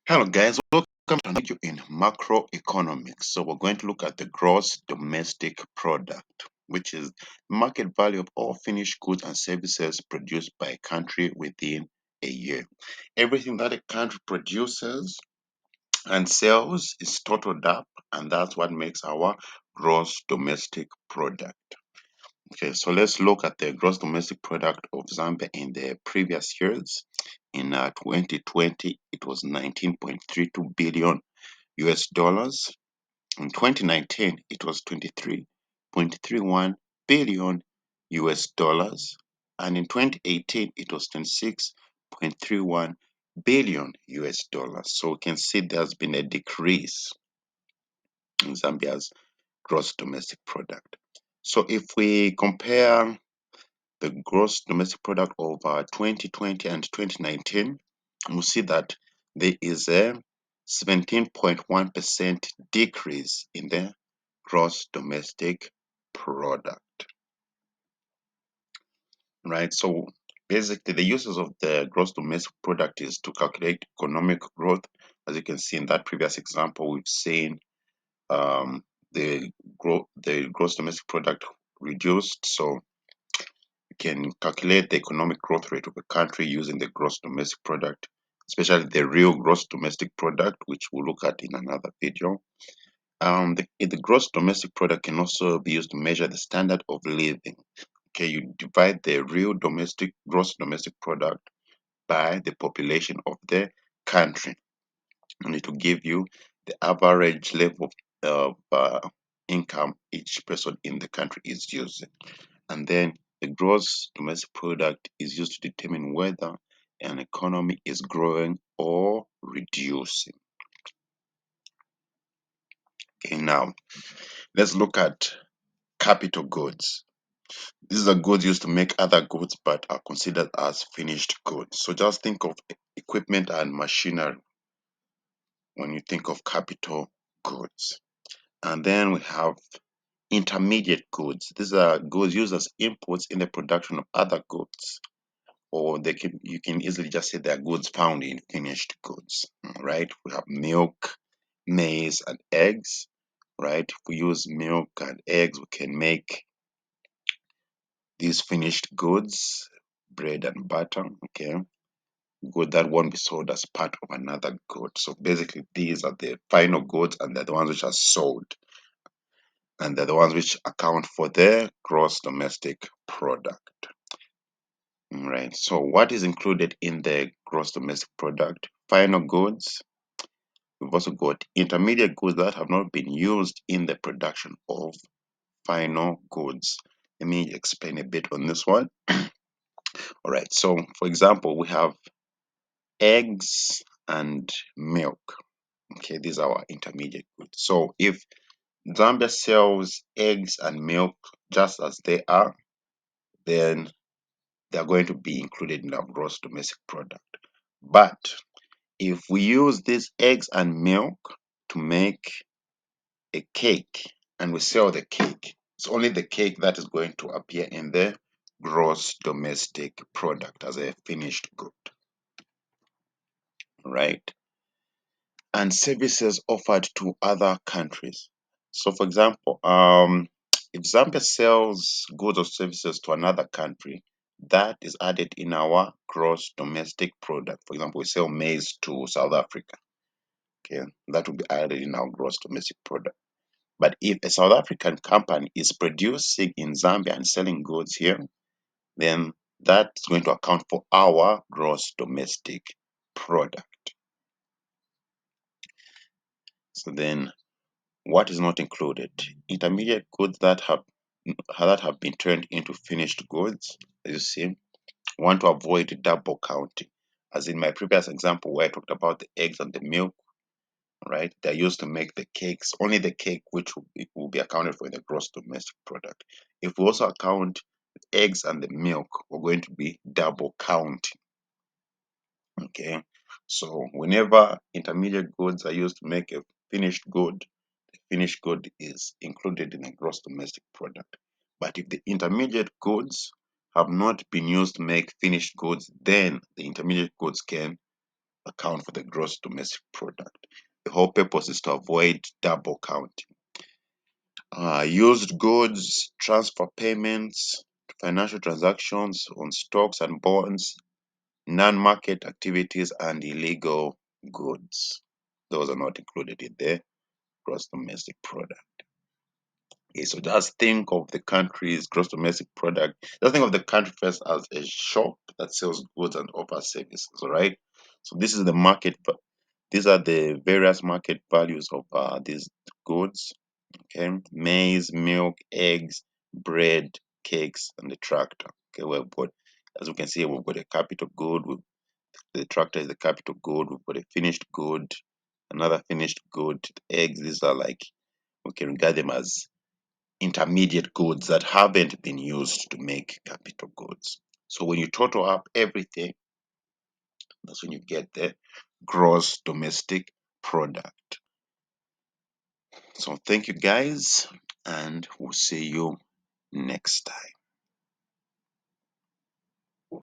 Hello guys, welcome to another video in macroeconomics. So we're going to look at the gross domestic product, which is market value of all finished goods and services produced by a country within a year. Everything that a country produces and sells is totaled up, and that's what makes our gross domestic product. Okay, so let's look at the gross domestic product of Zambia in the previous years. In 2020, it was 19.32 billion US dollars. In 2019, it was 23.31 billion US dollars. And in 2018, it was 26.31 billion US dollars. So we can see there's been a decrease in Zambia's gross domestic product. So if we compare the gross domestic product of 2020 and 2019, we see that there is a 17.1% decrease in the gross domestic product, right? So basically, the uses of the gross domestic product is to calculate economic growth. As you can see in that previous example, we've seen um, the gross domestic product reduced. So can calculate the economic growth rate of a country using the gross domestic product, especially the real gross domestic product, which we'll look at in another video. The gross domestic product can also be used to measure the standard of living. Okay, you divide the real gross domestic product by the population of the country, and it will give you the average level of income each person in the country is using. And then the gross domestic product is used to determine whether an economy is growing or reducing. Okay, now let's look at capital goods. These are goods used to make other goods but are considered as finished goods. So just think of equipment and machinery when you think of capital goods. And then we have intermediate goods. These are goods used as inputs in the production of other goods, or you can easily just say they're goods found in finished goods, right? We have milk, maize, and eggs, right? If we use milk and eggs, we can make these finished goods, bread and butter, okay? Good that won't be sold as part of another good. So basically, these are the final goods, and they're the ones which are sold, and they're the ones which account for the gross domestic product. Right. So what is included in the gross domestic product? Final goods. We've also got intermediate goods that have not been used in the production of final goods. Let me explain a bit on this one. All right. So, for example, we have eggs and milk. Okay, these are our intermediate goods. So, if Zambia sells eggs and milk just as they are, then they are going to be included in our gross domestic product. But if we use these eggs and milk to make a cake and we sell the cake, it's only the cake that is going to appear in the gross domestic product as a finished good, right? And services offered to other countries. So, for example, if Zambia sells goods or services to another country, that is added in our gross domestic product. For example, we sell maize to South Africa. Okay, that will be added in our gross domestic product. But if a South African company is producing in Zambia and selling goods here, then that's going to account for our gross domestic product. So then what is not included? Intermediate goods that have been turned into finished goods. As you see, want to avoid double counting. As in my previous example where I talked about the eggs and the milk, right? They're used to make the cakes, only the cake which will be accounted for in the gross domestic product. If we also account the eggs and the milk, we're going to be double counting. Okay. So whenever intermediate goods are used to make a finished good, the finished good is included in a gross domestic product. But if the intermediate goods have not been used to make finished goods, then the intermediate goods can account for the gross domestic product. The whole purpose is to avoid double counting. Used goods, transfer payments, financial transactions on stocks and bonds, non-market activities, and illegal goods. Those are not included in the gross domestic product. Okay, so just think of the country's gross domestic product. Just think of the country first as a shop that sells goods and offers services, all right? So this is the market, these are the various market values of these goods. Okay, maize, milk, eggs, bread, cakes, and the tractor. Okay, we've got, as we can see, we've got a capital good. The tractor is the capital good. We've got a finished good, another finished good. Eggs, these are like, we can regard them as intermediate goods that haven't been used to make capital goods. So when you total up everything, that's when you get the gross domestic product. So thank you guys, and we'll see you next time.